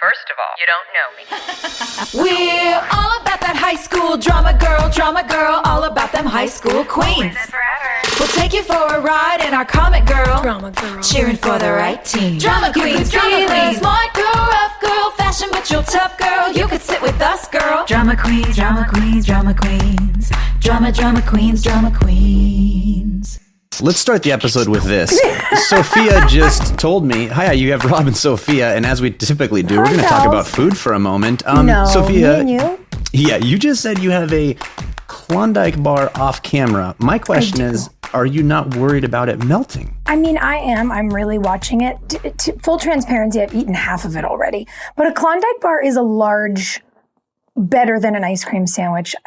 First of all, you don't know me. We're all about that high school drama girl, all about them high school queens. We'll take you for a ride in our comic girl, drama girl, cheering for the right team. Drama queens, smart girl, rough girl, fashion but you're tough girl. You could sit with us, girl. Drama queens, drama queens, drama queens, drama queens, drama queens. Let's start the episode with this. Sophia just told me, hi, you have Rob and Sophia, and as we typically do, we're going to talk about food for a moment. No, Sophia, me and you? Yeah, you just said you have a Klondike bar off camera. My question is, are you not worried about it melting? I mean, I am. I'm really watching it. Full transparency, I've eaten half of it already. But a Klondike bar is a large, better than an ice cream sandwich-esque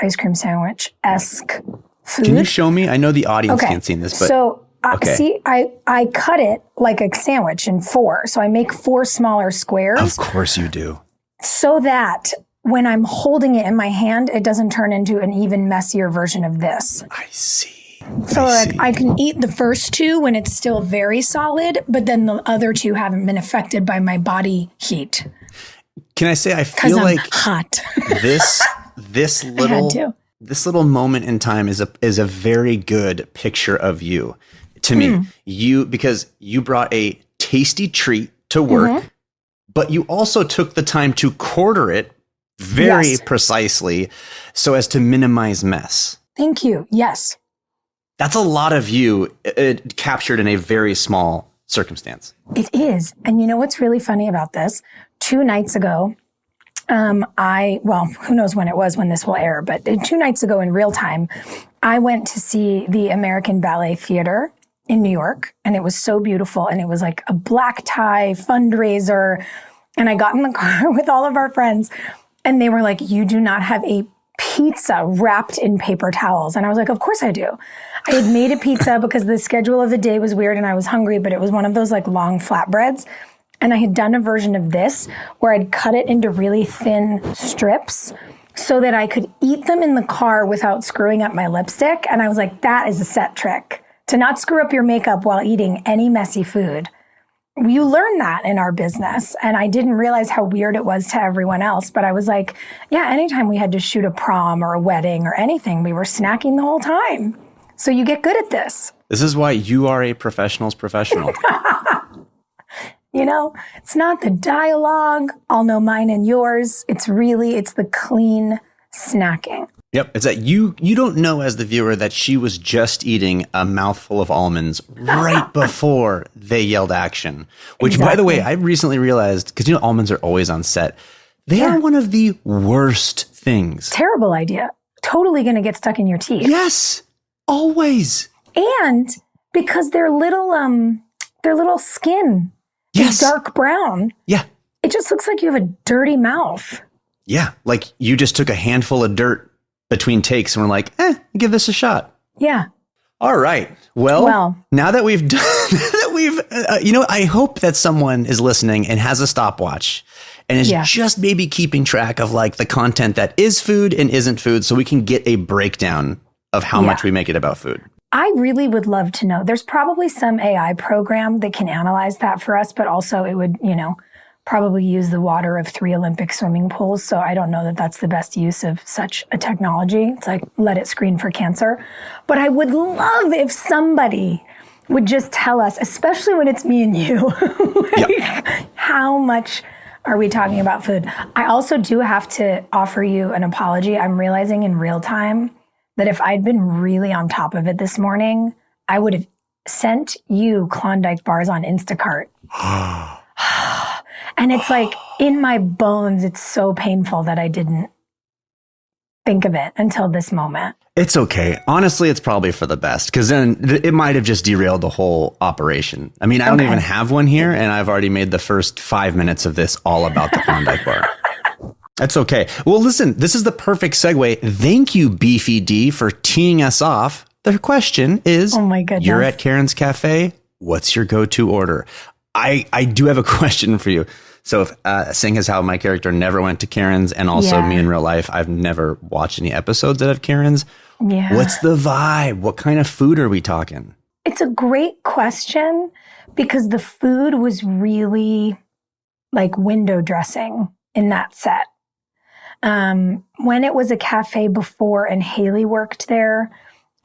food. Can you show me? I know the audience can't see this, but... So, see, I cut it like a sandwich in 4. So I make 4 smaller squares. Of course you do. So that when I'm holding it in my hand, it doesn't turn into an even messier version of this. I see. So I can eat the first 2 when it's still very solid, but then the other 2 haven't been affected by my body heat. Can I say I feel like hot. this little moment in time is a very good picture of you to me. Because you brought a tasty treat to work, but you also took the time to quarter it very precisely so as to minimize mess. Thank you. Yes. That's a lot of you captured in a very small circumstance. It is. And you know what's really funny about this? 2 nights ago, who knows when it was when this will air, but 2 nights ago in real time, I went to see the American Ballet Theater in New York, and it was so beautiful, and it was like a black tie fundraiser, and I got in the car with all of our friends, and they were like, you do not have a pizza wrapped in paper towels. And I was like, of course I do. I had made a pizza because the schedule of the day was weird and I was hungry, but it was one of those like long flatbreads. And I had done a version of this where I'd cut it into really thin strips so that I could eat them in the car without screwing up my lipstick. And I was like, that is a set trick, to not screw up your makeup while eating any messy food. You learn that in our business. And I didn't realize how weird it was to everyone else. But I was like, yeah, anytime we had to shoot a prom or a wedding or anything, we were snacking the whole time. So you get good at this. This is why you are a professional's professional. You know, it's not the dialogue, I'll know mine and yours. It's the clean snacking. Yep. It's that you don't know as the viewer that she was just eating a mouthful of almonds right before they yelled action, which by the way, I recently realized, because almonds are always on set. They are one of the worst things. Terrible idea. Totally going to get stuck in your teeth. Yes. Always. And because their little skin is dark brown. Yeah. It just looks like you have a dirty mouth. Yeah. Like you just took a handful of dirt between takes and we're like, give this a shot. Yeah. All right. Well, now that we've done I hope that someone is listening and has a stopwatch and is just maybe keeping track of like the content that is food and isn't food so we can get a breakdown of how much we make it about food. I really would love to know. There's probably some AI program that can analyze that for us, but also it would, probably use the water of 3 Olympic swimming pools. So I don't know that that's the best use of such a technology. It's like, let it screen for cancer. But I would love if somebody would just tell us, especially when it's me and you, how much are we talking about food? I also do have to offer you an apology. I'm realizing in real time that if I'd been really on top of it this morning, I would have sent you Klondike bars on Instacart. And it's like in my bones, it's so painful that I didn't think of it until this moment. It's okay. Honestly, it's probably for the best because then it might have just derailed the whole operation. I mean, I don't even have one here and I've already made the first 5 minutes of this all about the Klondike bar. That's okay. Well, listen, this is the perfect segue. Thank you, Beefy D, for teeing us off. The question is, oh my goodness, you're at Karen's Cafe. What's your go-to order? I do have a question for you. So seeing as how my character never went to Karen's and also me in real life, I've never watched any episodes that have Karen's. Yeah. What's the vibe? What kind of food are we talking? It's a great question because the food was really like window dressing in that set. When it was a cafe before and Haley worked there,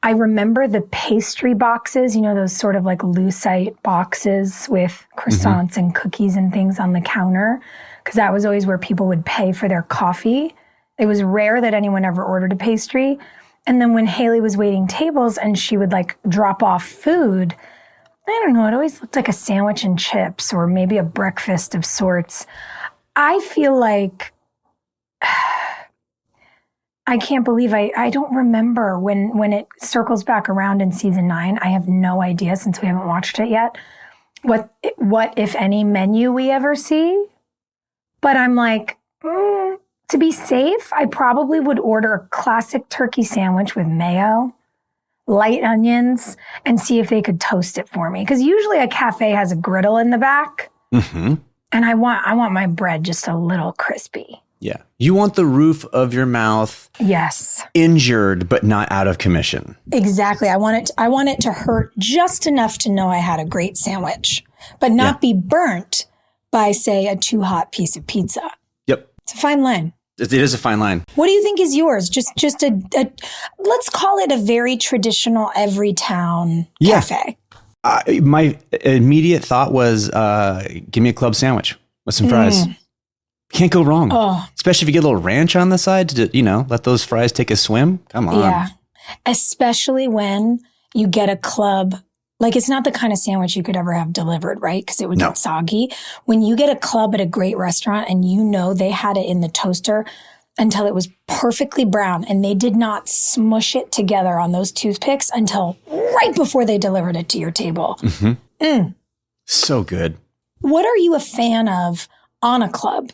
I remember the pastry boxes, you know, those sort of like lucite boxes with croissants and cookies and things on the counter, because that was always where people would pay for their coffee. It was rare that anyone ever ordered a pastry. And then when Haley was waiting tables and she would like drop off food, I don't know, it always looked like a sandwich and chips or maybe a breakfast of sorts. I feel like I can't believe I don't remember when it circles back around in season 9. I have no idea, since we haven't watched it yet, what if any menu we ever see. But I'm like, to be safe, I probably would order a classic turkey sandwich with mayo, light onions, and see if they could toast it for me. Because usually a cafe has a griddle in the back, and I want my bread just a little crispy. Yeah. You want the roof of your mouth injured, but not out of commission. Exactly. I want it to hurt just enough to know I had a great sandwich, but not be burnt by, say, a too hot piece of pizza. Yep. It's a fine line. It is a fine line. What do you think is yours? Just a let's call it a very traditional every town cafe. My immediate thought was, give me a club sandwich with some fries. Can't go wrong. Especially if you get a little ranch on the side to, let those fries take a swim. Come on. Yeah. Especially when you get a club. Like, it's not the kind of sandwich you could ever have delivered, right? Because it would get soggy. When you get a club at a great restaurant and they had it in the toaster until it was perfectly brown and they did not smush it together on those toothpicks until right before they delivered it to your table. So good. What are you a fan of on a club?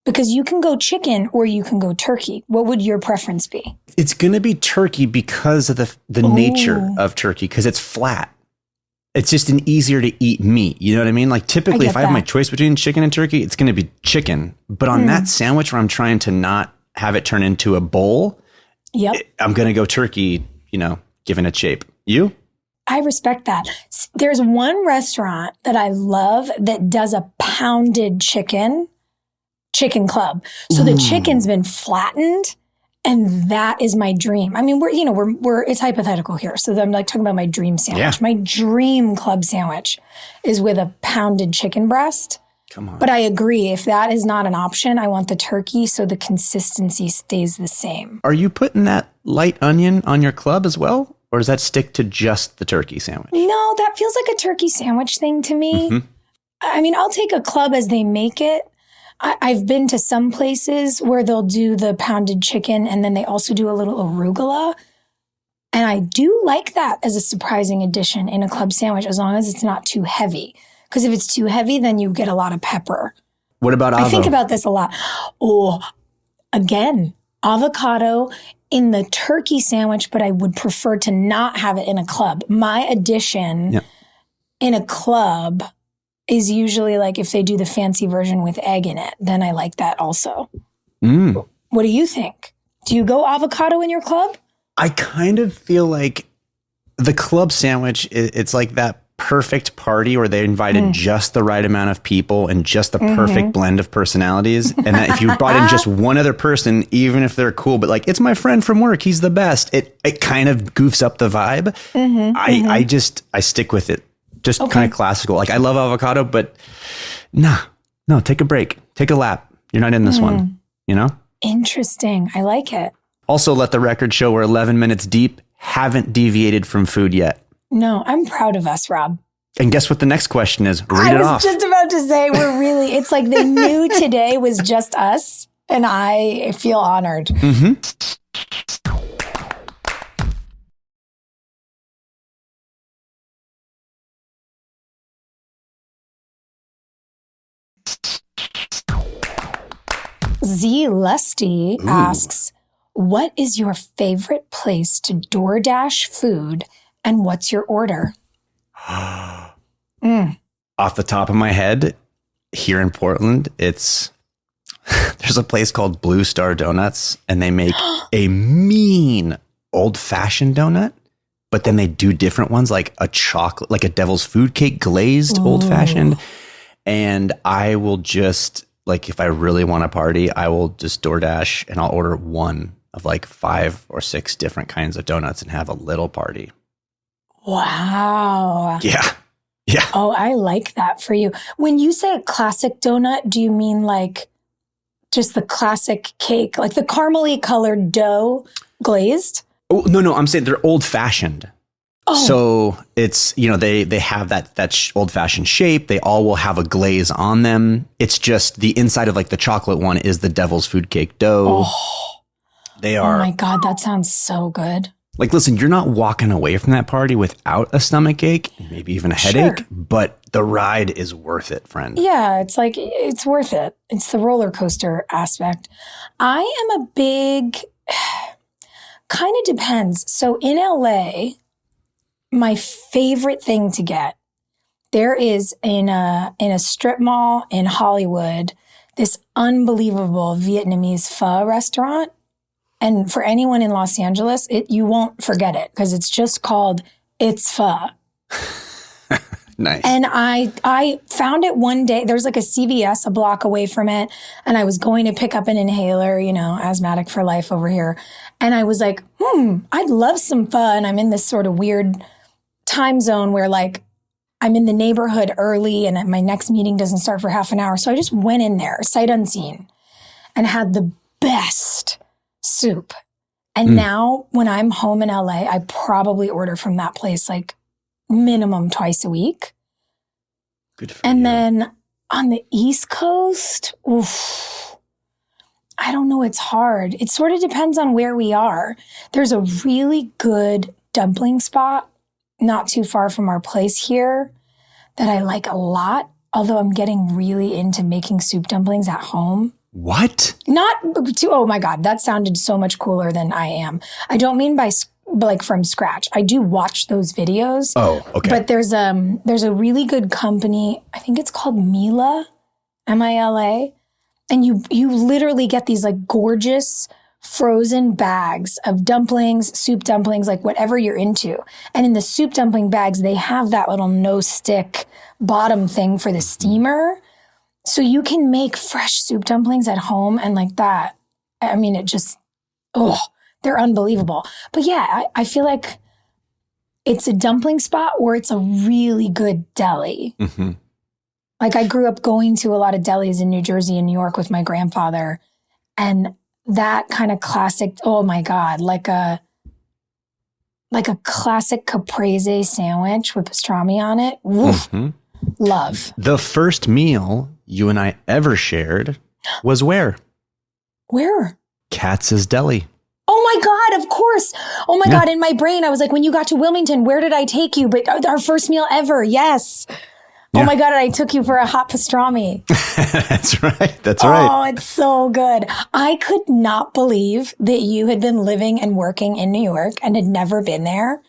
Because you can go chicken or you can go turkey. What would your preference be? It's going to be turkey because of the nature of turkey, because it's flat. It's just an easier to eat meat. You know what I mean? Like typically if I have my choice between chicken and turkey, it's going to be chicken. But on that sandwich where I'm trying to not have it turn into a bowl, I'm going to go turkey, given its shape. You? I respect that. There's one restaurant that I love that does a pounded chicken club. So the chicken's been flattened, and that is my dream. I mean, we're it's hypothetical here. So I'm like talking about my dream sandwich. Yeah. My dream club sandwich is with a pounded chicken breast. Come on. But I agree, if that is not an option, I want the turkey so the consistency stays the same. Are you putting that light onion on your club as well? Or does that stick to just the turkey sandwich? No, that feels like a turkey sandwich thing to me. I mean, I'll take a club as they make it. I've been to some places where they'll do the pounded chicken and then they also do a little arugula. And I do like that as a surprising addition in a club sandwich, as long as it's not too heavy. Because if it's too heavy, then you get a lot of pepper. What about avocado? I think about this a lot. Oh, again, avocado in the turkey sandwich, but I would prefer to not have it in a club. My addition in a club is usually like if they do the fancy version with egg in it, then I like that also. What do you think? Do you go avocado in your club? I kind of feel like the club sandwich, it's like that perfect party where they invited just the right amount of people and just the perfect blend of personalities. And that if you brought in just one other person, even if they're cool, but like, it's my friend from work, he's the best, it kind of goofs up the vibe. I stick with it. Just kind of classical. Like, I love avocado, but no, take a break. Take a lap. You're not in this one, Interesting. I like it. Also, let the record show we're 11 minutes deep, haven't deviated from food yet. No, I'm proud of us, Rob. And guess what the next question is? Read it off. I was just about to say, it's like they knew today was just us, and I feel honored. Z Lusty asks, what is your favorite place to DoorDash food and what's your order? Off the top of my head, here in Portland, there's a place called Blue Star Donuts, and they make a mean old-fashioned donut, but then they do different ones, like a chocolate, like a devil's food cake glazed old-fashioned. And I will just, like, if I really want to party, I will just DoorDash and I'll order one of like 5 or 6 different kinds of donuts and have a little party. Wow. Yeah. Yeah. Oh, I like that for you. When you say a classic donut, do you mean like just the classic cake, like the caramely colored dough glazed? Oh, no, I'm saying they're old fashioned. Oh. So it's, they have that old fashioned shape. They all will have a glaze on them. It's just the inside of like the chocolate one is the devil's food cake dough. Oh. They are. Oh my God, that sounds so good. Like, listen, you're not walking away from that party without a stomach ache, maybe even a headache, but the ride is worth it, friend. Yeah, it's like, it's worth it. It's the roller coaster aspect. I am a big, kind of depends. So in LA, my favorite thing to get, there is in a strip mall in Hollywood, this unbelievable Vietnamese pho restaurant. And for anyone in Los Angeles, you won't forget it because it's just called It's Pho. Nice. And I found it one day. There's like a CVS a block away from it. And I was going to pick up an inhaler, asthmatic for life over here. And I was like, I'd love some pho. And I'm in this sort of weird time zone where like I'm in the neighborhood early and my next meeting doesn't start for half an hour. So I just went in there, sight unseen, and had the best soup. And now when I'm home in LA, I probably order from that place like minimum twice a week. Good for and you. then on the East Coast, I don't know. It's hard. It sort of depends on where we are. There's a really good dumpling spot not too far from our place here that I like a lot. Although I'm getting really into making soup dumplings at home. What? Oh my God, that sounded so much cooler than I am. I don't mean by like from scratch. I do watch those videos. Oh, okay. But there's a really good company. I think it's called Mila, Mila. And you literally get these like gorgeous frozen bags of dumplings, soup dumplings, like whatever you're into. And in the soup dumpling bags, they have that little no stick bottom thing for the steamer. So you can make fresh soup dumplings at home and like that. I mean, they're unbelievable. But yeah, I feel like it's a dumpling spot or it's a really good deli. Mm-hmm. Like I grew up going to a lot of delis in New Jersey and New York with my grandfather. And that kind of classic, oh my God, like a classic caprese sandwich with pastrami on it. Woof. Mm-hmm. Love. The first meal you and I ever shared was where? Where? Katz's Deli. Oh my God, of course. Oh my God, in my brain, I was like, when you got to Wilmington, where did I take you? But our first meal ever, yes. Yeah. Oh my God, I took you for a hot pastrami. That's right. That's right. Oh, it's so good. I could not believe that you had been living and working in New York and had never been there.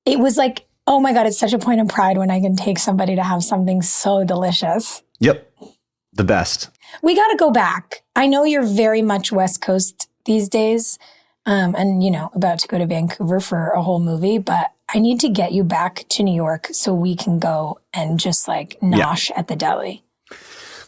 It was like, oh my God, it's such a point of pride when I can take somebody to have something so delicious. Yep. The best. We got to go back. I know you're very much West Coast these days and, about to go to Vancouver for a whole movie, but I need to get you back to New York so we can go and just like nosh at the deli.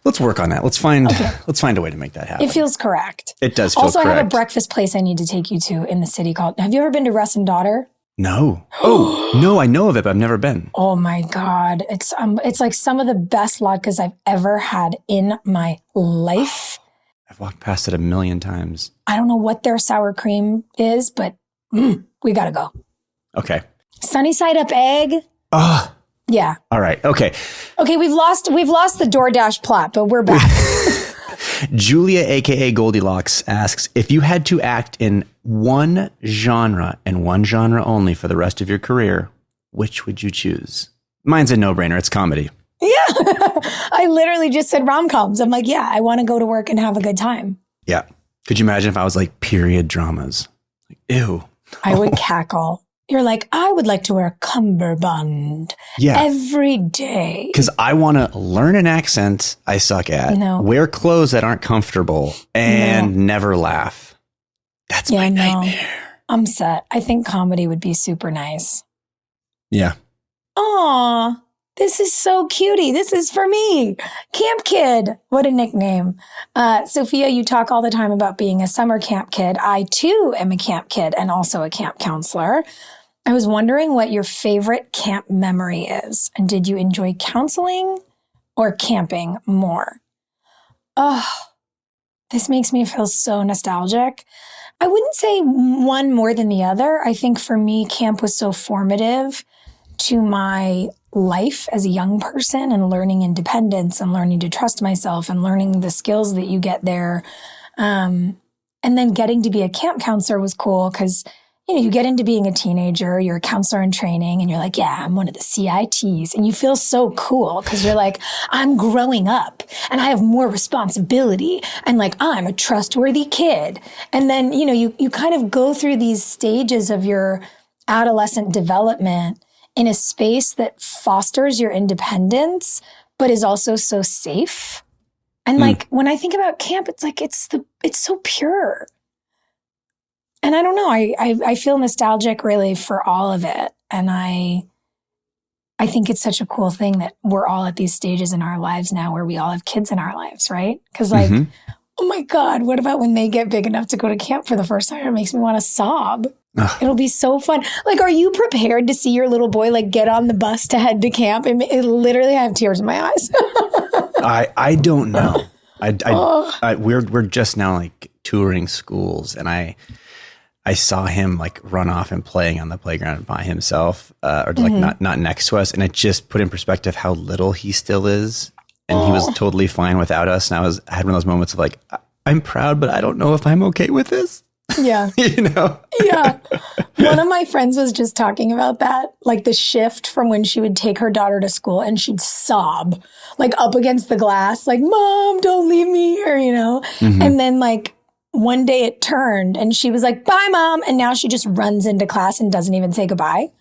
Let's work on that. Let's find a way to make that happen. It feels correct. It does feel also, correct. I have a breakfast place I need to take you to in the city called, have you ever been to Russ and Daughter? No. Oh, no, I know of it, but I've never been. Oh my God. It's like some of the best latkes I've ever had in my life. I've walked past it a million times. I don't know what their sour cream is, but we got to go. Okay. Sunny side up egg. Oh. Yeah. All right. Okay. Okay, we've lost the DoorDash plot, but we're back. Julia, aka Goldilocks, asks, if you had to act in one genre and one genre only for the rest of your career, which would you choose? Mine's a no-brainer. It's comedy. Yeah. I literally just said rom-coms. I'm like, yeah, I want to go to work and have a good time. Yeah. Could you imagine if I was like period dramas? Like, ew. I would cackle. You're like, I would like to wear a cummerbund every day. Because I want to learn an accent I suck at, wear clothes that aren't comfortable, and never laugh. That's my nightmare. I'm set. I think comedy would be super nice. Yeah. Aw. This is so cutie. This is for me. Camp kid. What a nickname. Sophia, you talk all the time about being a summer camp kid. I too am a camp kid and also a camp counselor. I was wondering what your favorite camp memory is. And did you enjoy counseling or camping more? Oh, this makes me feel so nostalgic. I wouldn't say one more than the other. I think for me, camp was so formative to my life as a young person and learning independence and learning to trust myself and learning the skills that you get there. And then getting to be a camp counselor was cool because, you know, you get into being a teenager, you're a counselor in training and you're like, yeah, I'm one of the CITs. And you feel so cool because you're like, I'm growing up and I have more responsibility and like, I'm a trustworthy kid. And then, you know, you kind of go through these stages of your adolescent development in a space that fosters your independence, but is also so safe. And like, when I think about camp, it's like, it's so pure. And I don't know, I feel nostalgic really for all of it. And I think it's such a cool thing that we're all at these stages in our lives now where we all have kids in our lives, right? Because like, oh my God, what about when they get big enough to go to camp for the first time? It makes me want to sob. It'll be so fun. Like, are you prepared to see your little boy like get on the bus to head to camp? It literally, I have tears in my eyes. I don't know. We're just now like touring schools, and I saw him like run off and playing on the playground by himself, or like not next to us, and it just put in perspective how little he still is, and he was totally fine without us. And I had one of those moments of like, I'm proud, but I don't know if I'm okay with this. Yeah. You know? Yeah. One of my friends was just talking about that, like the shift from when she would take her daughter to school and she'd sob, like up against the glass, like, Mom, don't leave me here, you know? And then like one day it turned and she was like, bye, Mom. And now she just runs into class and doesn't even say goodbye.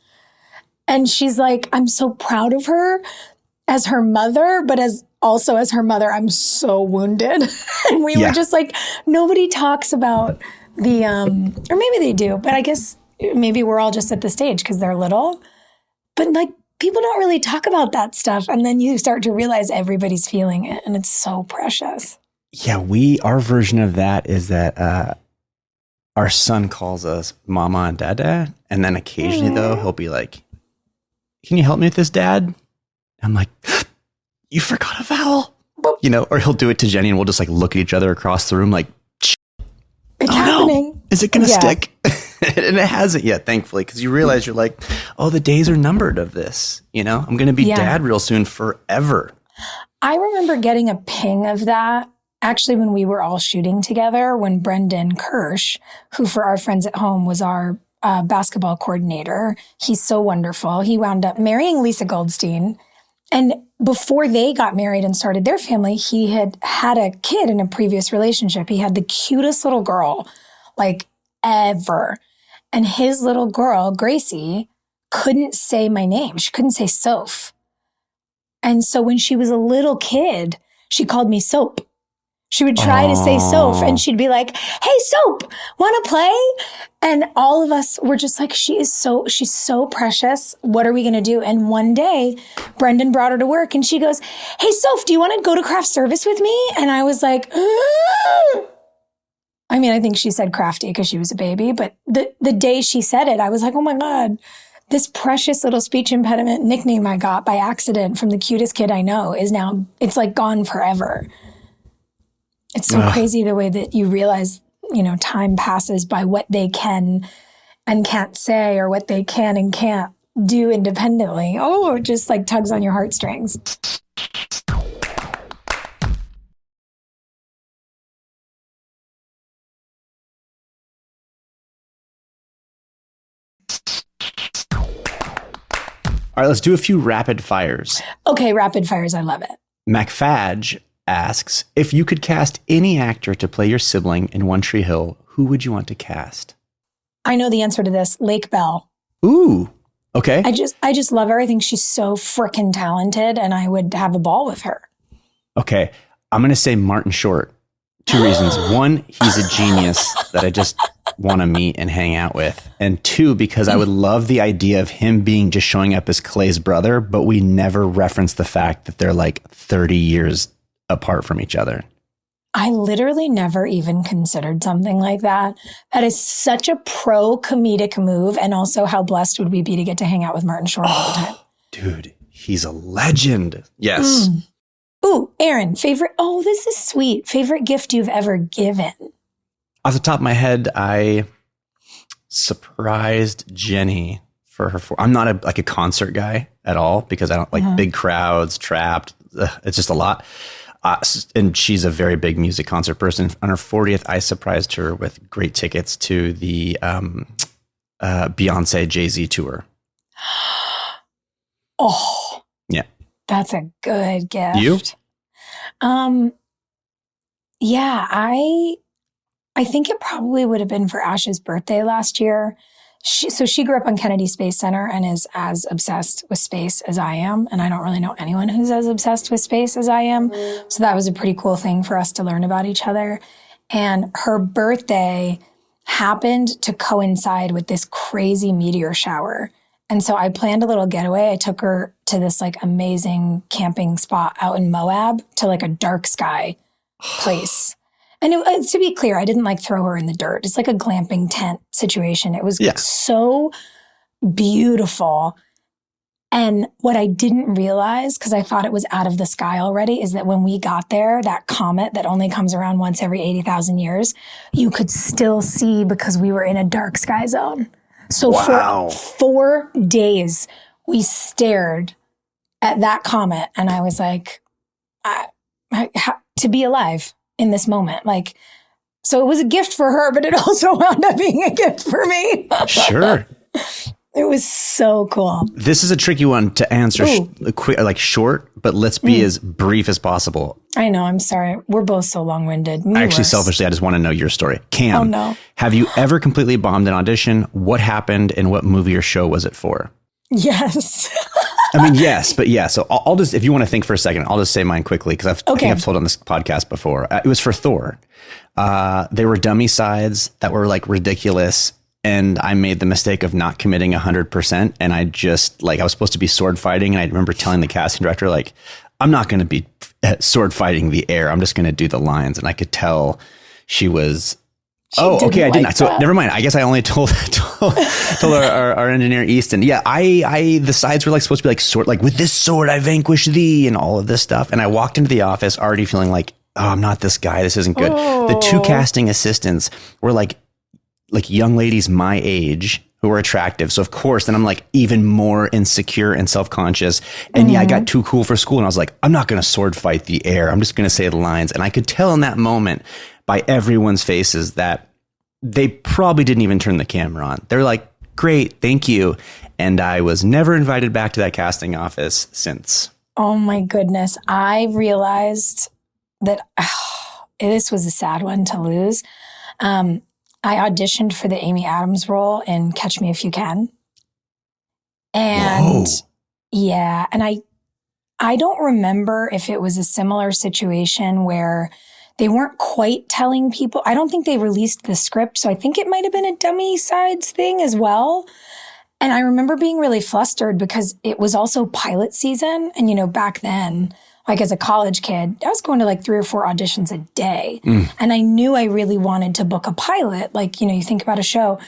And she's like, I'm so proud of her as her mother, but as her mother, I'm so wounded. And we were just like, nobody talks about the, or maybe they do, but I guess maybe we're all just at the stage because they're little. But like, people don't really talk about that stuff. And then you start to realize everybody's feeling it. And it's so precious. Yeah, our version of that is that our son calls us Mama and Dada. And then occasionally, though, he'll be like, can you help me with this, Dad? I'm like, you forgot a vowel. You know, or he'll do it to Jenny and we'll just like look at each other across the room like, it's happening. No. Is it going to stick? And it hasn't yet, thankfully, because you realize you're like, oh, the days are numbered of this. You know, I'm going to be dad real soon forever. I remember getting a ping of that actually when we were all shooting together, when Brendan Kirsch, who for our friends at home was our basketball coordinator, he's so wonderful. He wound up marrying Lisa Goldstein. And before they got married and started their family, he had had a kid in a previous relationship. He had the cutest little girl, like ever. And his little girl, Gracie, couldn't say my name. She couldn't say Soph. And so when she was a little kid, she called me Soap. She would try to say Soph and she'd be like, hey, Soap, want to play? And all of us were just like, she's so precious. What are we going to do? And one day, Brendan brought her to work and she goes, hey, Soph, do you want to go to craft service with me? And I was like, I mean, I think she said crafty because she was a baby. But the day she said it, I was like, oh my God, this precious little speech impediment nickname I got by accident from the cutest kid I know is now, it's like gone forever. It's so crazy the way that you realize, you know, time passes by what they can and can't say or what they can and can't do independently. Oh, it just like tugs on your heartstrings. All right, let's do a few rapid fires. Okay, rapid fires. I love it. MacFadge asks, if you could cast any actor to play your sibling in One Tree Hill, who would you want to cast? I know the answer to this. Lake Bell. Ooh, okay. I just love her. I think she's so freaking talented and I would have a ball with her. Okay. I'm going to say Martin Short. 2 reasons. One, he's a genius that want to meet and hang out with. And 2, because I would love the idea of him just showing up as Clay's brother, but we never reference the fact that they're like 30 years apart from each other. I literally never even considered something like that. That is such a pro comedic move. And also, how blessed would we be to get to hang out with Martin Short all the time? Dude, he's a legend. Yes. Ooh, Aaron, favorite. Oh, this is sweet. Favorite gift you've ever given? Off the top of my head, I surprised Jenny for her. I'm not a concert guy at all because I don't like big crowds, trapped. It's just a lot. And she's a very big music concert person. On her 40th, I surprised her with great tickets to the Beyonce Jay-Z tour. Oh, yeah, that's a good gift. You? Yeah, I think it probably would have been for Ash's birthday last year. She grew up on Kennedy Space Center and is as obsessed with space as I am. And I don't really know anyone who's as obsessed with space as I am. So that was a pretty cool thing for us to learn about each other. And her birthday happened to coincide with this crazy meteor shower. And so I planned a little getaway. I took her to this like amazing camping spot out in Moab to like a dark sky place. And to be clear, I didn't like throw her in the dirt. It's like a glamping tent situation. It was so beautiful. And what I didn't realize, because I thought it was out of the sky already, is that when we got there, that comet that only comes around once every 80,000 years, you could still see because we were in a dark sky zone. So for 4 days, we stared at that comet. And I was like, to be alive in this moment. Like, so it was a gift for her, but it also wound up being a gift for me. Sure. It was so cool. This is a tricky one to answer, like short, but let's be as brief as possible. I know. I'm sorry. We're both so long-winded. Actually, selfishly, I just want to know your story. Cam, oh, no. Have you ever completely bombed an audition? What happened and what movie or show was it for? Yes. I mean, yes, but yeah. So I'll just, if you want to think for a second, I'll just say mine quickly because I think I've told on this podcast before. It was for Thor. They were dummy sides that were like ridiculous. And I made the mistake of not committing 100%. And I just I was supposed to be sword fighting. And I remember telling the casting director, like, I'm not going to be sword fighting the air. I'm just going to do the lines. And I could tell she was, I didn't. So never mind. I guess I only told our engineer Easton. Yeah, the sides were like supposed to be like sword, like with this sword I vanquish thee and all of this stuff. And I walked into the office already feeling like, oh, I'm not this guy. This isn't good. The 2 casting assistants were like young ladies my age who were attractive. So of course, then I'm like even more insecure and self-conscious. And I got too cool for school. And I was like, I'm not going to sword fight the air. I'm just going to say the lines. And I could tell in that moment by everyone's faces that they probably didn't even turn the camera on. They're like, great, thank you. And I was never invited back to that casting office since. Oh my goodness. I realized that this was a sad one to lose. I auditioned for the Amy Adams role in Catch Me If You Can. And and I don't remember if it was a similar situation where they weren't quite telling people. I don't think they released the script. So I think it might have been a dummy sides thing as well. And I remember being really flustered because it was also pilot season. And, back then, like as a college kid, I was going to like 3 or 4 auditions a day. And I knew I really wanted to book a pilot. Like, you think about a show.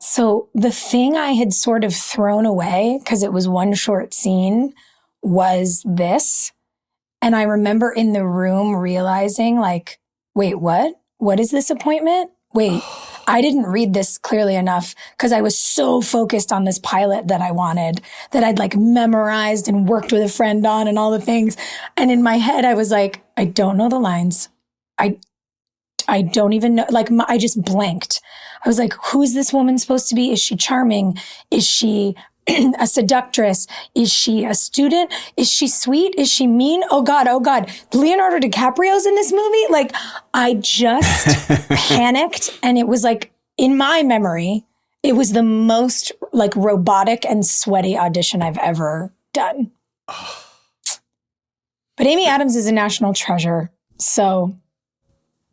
So the thing I had sort of thrown away because it was one short scene was this. And I remember in the room realizing like, wait, what? What is this appointment? Wait, I didn't read this clearly enough because I was so focused on this pilot that I wanted that I'd like memorized and worked with a friend on and all the things. And in my head, I was like, I don't know the lines. I don't even know. Like I just blanked. I was like, who is this woman supposed to be? Is she charming? Is she a seductress? Is she a student? Is she sweet? Is she mean? Oh God. Leonardo DiCaprio's in this movie? Like I just panicked. And it was like, in my memory, it was the most like robotic and sweaty audition I've ever done. But Amy Adams is a national treasure. So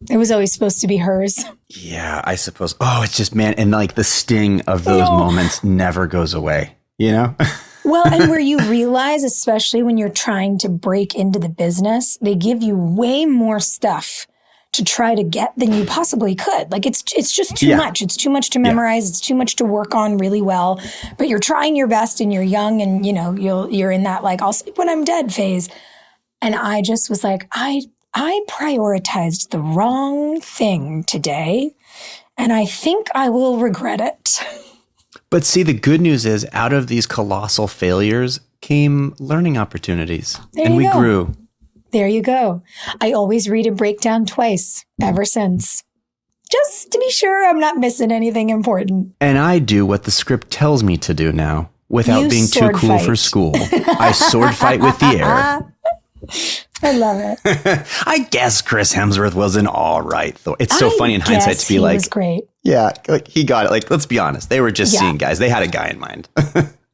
It was always supposed to be hers. Yeah, I suppose. Oh, it's just, man. And like the sting of those moments never goes away, you know? Well, and where you realize, especially when you're trying to break into the business, they give you way more stuff to try to get than you possibly could. Like it's just too much. It's too much to memorize. Yeah. It's too much to work on really well, but you're trying your best and you're young and you know, you're in that like, I'll sleep when I'm dead phase. And I just was like, I prioritized the wrong thing today and I think I will regret it. But see, the good news is out of these colossal failures came learning opportunities and we grew. There you go. I always read a breakdown twice ever since. Just to be sure I'm not missing anything important. And I do what the script tells me to do now without being too cool for school. I sword fight with the air. I love it. I guess Chris Hemsworth was an all right Thor. It's so funny in hindsight to be like, he was great. Yeah, like he got it. Like, let's be honest. They were just seeing guys. They had a guy in mind.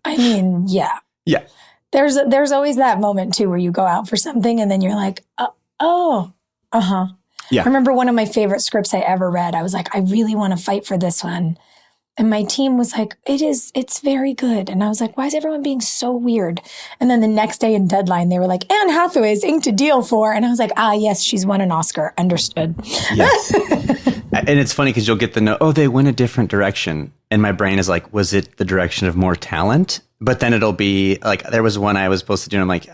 I mean, yeah. Yeah. There's always that moment too where you go out for something and then you're like, Yeah. I remember one of my favorite scripts I ever read. I was like, I really want to fight for this one. And my team was like, it's very good. And I was like, why is everyone being so weird? And then the next day in Deadline, they were like, Anne Hathaway's inked a deal for. And I was like, yes, she's won an Oscar. Understood. Yes. And it's funny because you'll get the note, they went a different direction. And my brain is like, was it the direction of more talent? But then it'll be like, there was one I was supposed to do. And I'm like,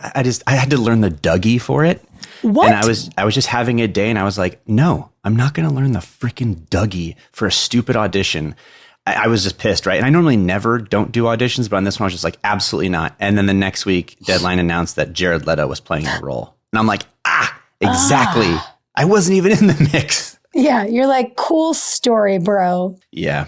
I had to learn the Dougie for it. What? And I was just having a day and I was like, no, I'm not going to learn the freaking Dougie for a stupid audition. I was just pissed, right? And I normally don't do auditions, but on this one I was just like, absolutely not. And then the next week, Deadline announced that Jared Leto was playing the role. And I'm like, exactly. I wasn't even in the mix. Yeah, you're like, cool story, bro. Yeah.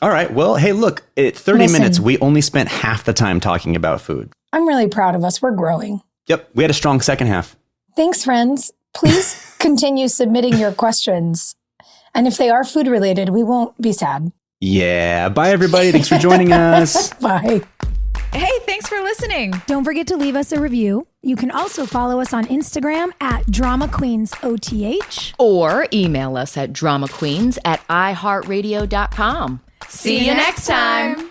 All right. Well, hey, look, at 30 minutes, we only spent half the time talking about food. I'm really proud of us. We're growing. Yep. We had a strong second half. Thanks, friends. Please continue submitting your questions. And if they are food related, we won't be sad. Yeah. Bye, everybody. Thanks for joining us. Bye. Hey, thanks for listening. Don't forget to leave us a review. You can also follow us on Instagram at Drama Queens OTH. Or email us at dramaqueens@iheartradio.com. See you next time.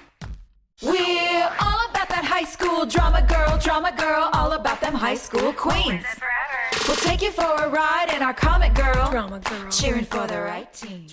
We're all about that high school drama girl, all about them high school queens. We'll take you for a ride in our comic girl, cheering for the right team.